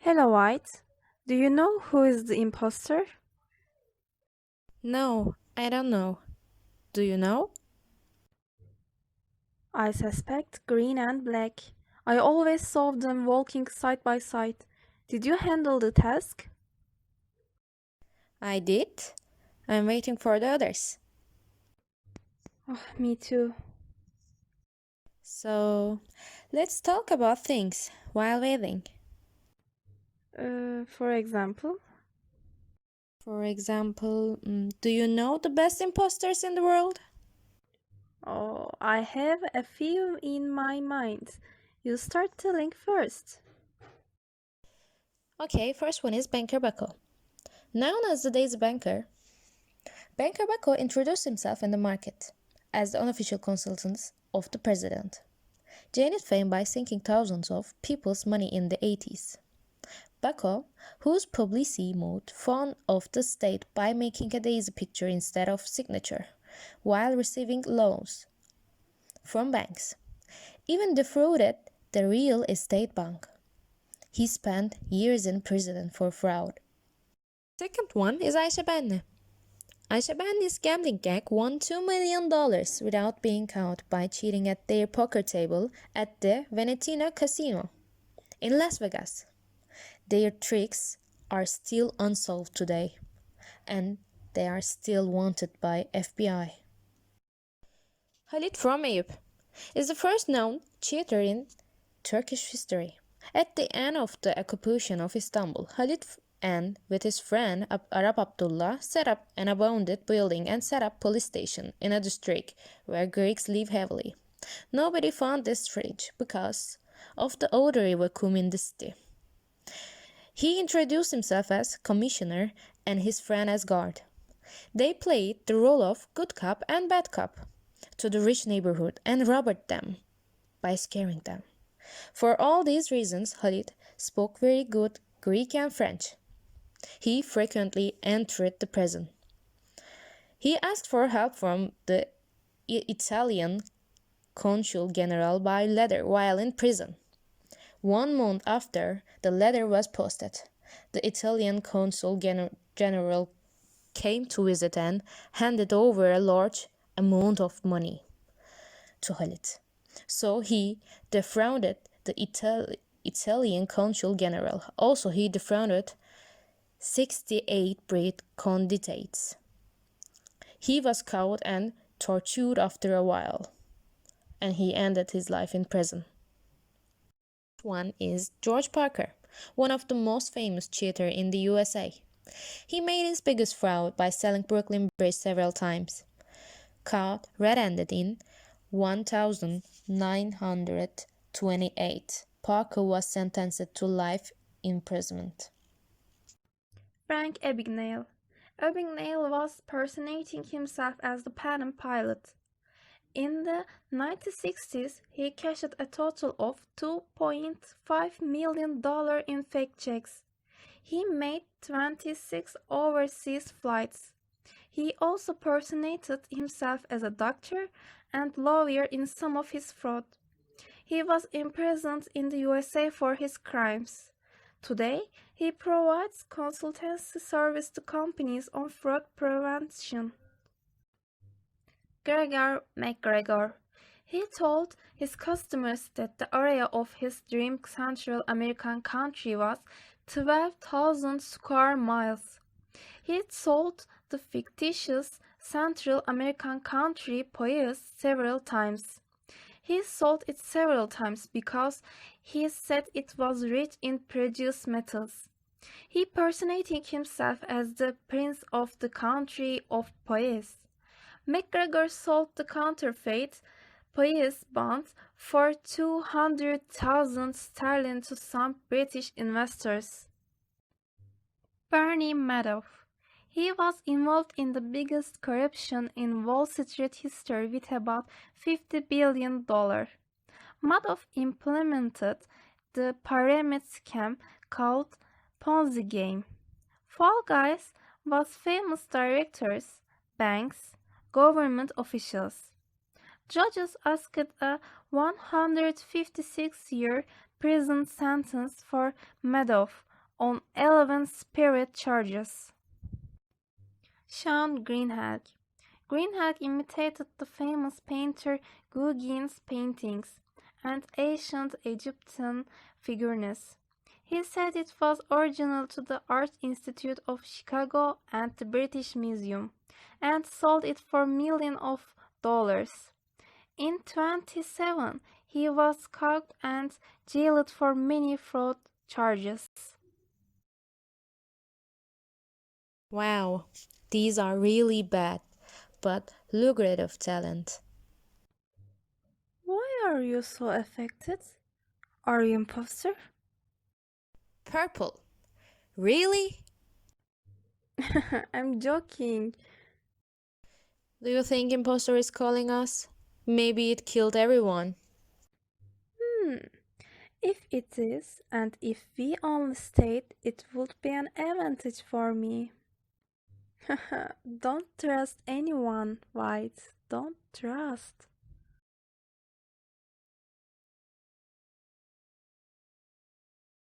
Hello, White. Do you know who is the imposter? No, I don't know. Do you know? I suspect green and black. I always saw them walking side by side. Did you handle the task? I did. I'm waiting for the others. Oh, me too. So, let's talk about things while waiting. For example? For example, do you know the best imposters in the world? Oh, I have a few in my mind. You start telling first. Okay, first one is Banker Bucko. Known as the Daisy Banker, Banker Bucko introduced himself in the market as the unofficial consultant of the president. Gained fame by sinking thousands of people's money in the 80s. Bucko, whose publicity mode fond of the state by making a daisy picture instead of signature, while receiving loans from banks, even defrauded the real estate bank. He spent years in prison for fraud. Second one is Ayşe Benli. Ayşe Benli's gambling gang won $2 million without being caught by cheating at their poker table at the Venetina Casino in Las Vegas. Their tricks are still unsolved today, and they are still wanted by FBI. Halit from Eyüp is the first known cheater in Turkish history. At the end of the occupation of Istanbul, Halit and with his friend Arab Abdullah set up an abandoned building and set up police station in a district where Greeks live heavily. Nobody found this strange because of the odor vacuum in the city. He introduced himself as commissioner and his friend as guard. They played the role of good cop and bad cop to the rich neighborhood and robbed them by scaring them. For all these reasons, Halit spoke very good Greek and French. He frequently entered the prison. He asked for help from the Italian consul general by letter while in prison. 1 month after the letter was posted, the Italian consul general came to visit and handed over a large amount of money to Halit. So he defrauded the Italian consul general. Also, he defrauded 68 brave candidates. He was caught and tortured after a while, and he ended his life in prison. One is George Parker, one of the most famous cheaters in the USA. He made his biggest fraud by selling Brooklyn Bridge several times. Caught red-handed in 1928, Parker was sentenced to life imprisonment. Frank Abagnale. Abagnale was personating himself as the Pan pilot. In the 1960s, he cashed a total of $2.5 million in fake checks. He made 26 overseas flights. He also personated himself as a doctor and lawyer in some of his fraud. He was imprisoned in the USA for his crimes. Today, he provides consultancy service to companies on fraud prevention. Gregor McGregor. He told his customers that the area of his dream Central American country was 12,000 square miles. He sold the fictitious Central American country Poyes several times. He sold it several times because he said it was rich in precious metals. He personating himself as the prince of the country of Poyes. McGregor sold the counterfeit Poyes bonds for 200,000 sterling to some British investors. Bernie Madoff. He was involved in the biggest corruption in Wall Street history with about $50 billion. Madoff implemented the pyramid scam called Ponzi game. Fall Guys was famous directors, banks, government officials. Judges asked a 156-year prison sentence for Madoff on 11 spirit charges. Sean Greenhalgh. Greenhalgh imitated the famous painter Gauguin's paintings and ancient Egyptian figurines. He said it was original to the Art Institute of Chicago and the British Museum, and sold it for millions of dollars. In 2007, he was caught and jailed for many fraud charges. Wow, these are really bad, but lucrative talent. Why are you so affected? Are you imposter? Purple. Really? I'm joking. Do you think imposter is calling us? Maybe it killed everyone. Hmm. If it is, and if we only stayed, it would be an advantage for me. Don't trust anyone, White. Don't trust.